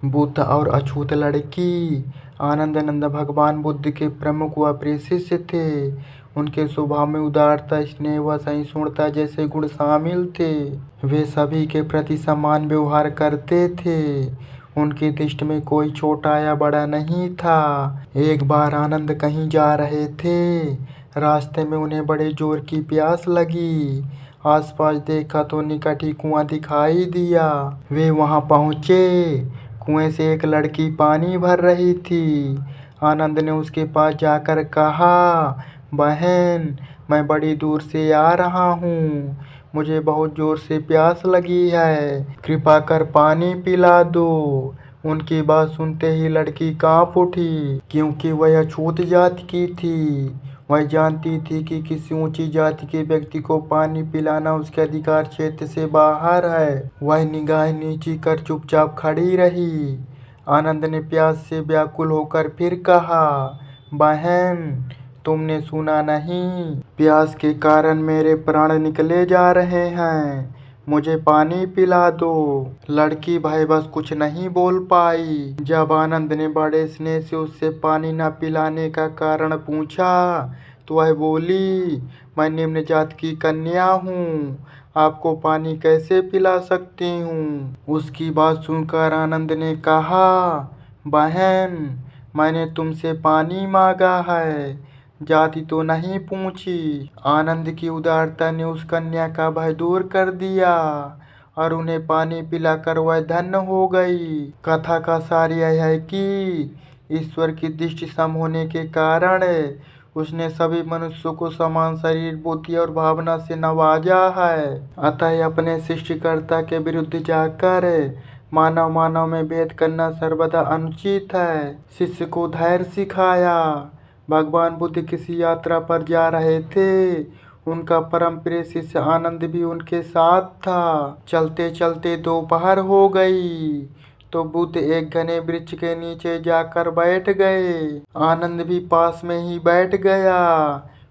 बुद्ध और अछूत लड़की। आनंदानंद भगवान बुद्ध के प्रमुख व प्रिय शिष्य थे। उनके स्वभाव में उदारता, स्नेह व सहिष्णुता जैसे गुण शामिल थे। वे सभी के प्रति समान व्यवहार करते थे। उनकी दृष्टि में कोई छोटा या बड़ा नहीं था। एक बार आनंद कहीं जा रहे थे। रास्ते में उन्हें बड़े जोर की प्यास लगी। आसपास देखा तो निकट ही कुआं दिखाई दिया। वे वहां पहुंचे। कुएं से एक लड़की पानी भर रही थी। आनंद ने उसके पास जाकर कहा, बहन, मैं बड़ी दूर से आ रहा हूँ। मुझे बहुत जोर से प्यास लगी है। कृपा कर पानी पिला दो। उनकी बात सुनते ही लड़की कांप उठी, क्योंकि वह अछूत जाति की थी। वह जानती थी कि किसी ऊंची जाति के व्यक्ति को पानी पिलाना उसके अधिकार क्षेत्र से बाहर है। वह निगाह नीची कर चुपचाप खड़ी रही। आनंद ने प्यास से व्याकुल होकर फिर कहा, बहन, तुमने सुना नहीं? प्यास के कारण मेरे प्राण निकले जा रहे हैं। मुझे पानी पिला दो। लड़की भयवश कुछ नहीं बोल पाई। जब आनंद ने बड़े स्नेह से उससे पानी न पिलाने का कारण पूछा तो वह बोली, मैं निम्न जात की कन्या हूँ। आपको पानी कैसे पिला सकती हूँ? उसकी बात सुनकर आनंद ने कहा, बहन, मैंने तुमसे पानी मांगा है, जाति तो नहीं पूछी। आनंद की उदारता ने उस कन्या का भय दूर कर दिया और उन्हें पानी पिलाकर वह धन्य हो गई। कथा का सार यह है कि ईश्वर की दृष्टि सम होने के कारण उसने सभी मनुष्यों को समान शरीर, बुद्धि और भावना से नवाजा है। अतः अपने सृष्टिकर्ता के विरुद्ध जाकर मानव मानव में भेद करना सर्वदा अनुचित है। शिष्य को धैर्य सिखाया। भगवान बुद्ध किसी यात्रा पर जा रहे थे। उनका परम प्रिय शिष्य आनंद भी उनके साथ था। चलते चलते दोपहर हो गई तो बुद्ध एक घने वृक्ष के नीचे जाकर बैठ गए। आनंद भी पास में ही बैठ गया।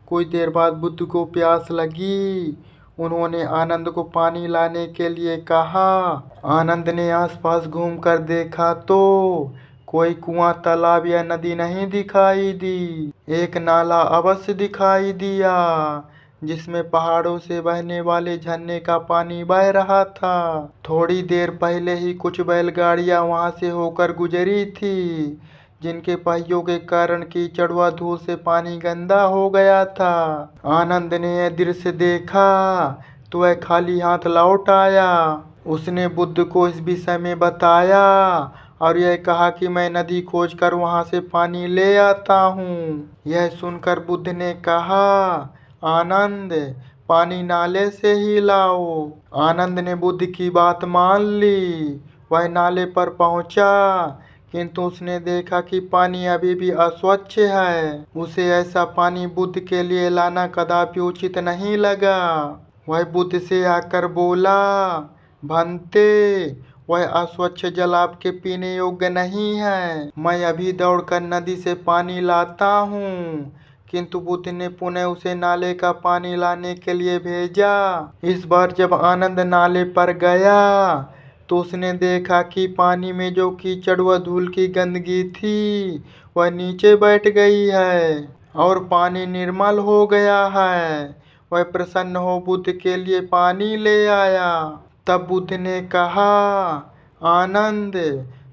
कुछ देर बाद बुद्ध को प्यास लगी। उन्होंने आनंद को पानी लाने के लिए कहा। आनंद ने आसपास घूमकर देखा तो कोई कुआं, तालाब या नदी नहीं दिखाई दी। एक नाला अवश्य दिखाई दिया, जिसमें पहाड़ों से बहने वाले झरने का पानी बह रहा था। थोड़ी देर पहले ही कुछ बैलगाड़ियां वहां से होकर गुजरी थी, जिनके पहियों के कारण कीचड़ व धूल से पानी गंदा हो गया था। आनंद ने यह दृश्य देखा तो वह खाली हाथ लौट आया। उसने बुद्ध को इस विषय में बताया और यह कहा कि मैं नदी खोजकर वहां से पानी ले आता हूँ। यह सुनकर बुद्ध ने कहा, आनंद, पानी नाले से ही लाओ। आनंद ने बुद्ध की बात मान ली। वह नाले पर पहुंचा, किंतु उसने देखा कि पानी अभी भी अस्वच्छ है। उसे ऐसा पानी बुद्ध के लिए लाना कदापि उचित नहीं लगा। वह बुद्ध से आकर बोला, भंते, वह अस्वच्छ जल आपके पीने योग्य नहीं है। मैं अभी दौड़कर नदी से पानी लाता हूँ। किंतु बुद्ध ने पुनः उसे नाले का पानी लाने के लिए भेजा। इस बार जब आनंद नाले पर गया तो उसने देखा कि पानी में जो कीचड़ व धूल की गंदगी थी वह नीचे बैठ गई है और पानी निर्मल हो गया है। वह प्रसन्न हो बुद्ध के लिए पानी ले आया। तब बुद्ध ने कहा, आनंद,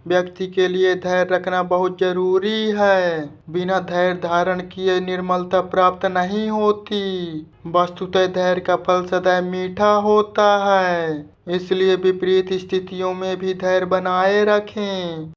व्यक्ति के लिए धैर्य रखना बहुत जरूरी है। बिना धैर्य धारण किए निर्मलता प्राप्त नहीं होती। वस्तुतः धैर्य का फल सदैव मीठा होता है। इसलिए विपरीत स्थितियों में भी धैर्य बनाए रखें।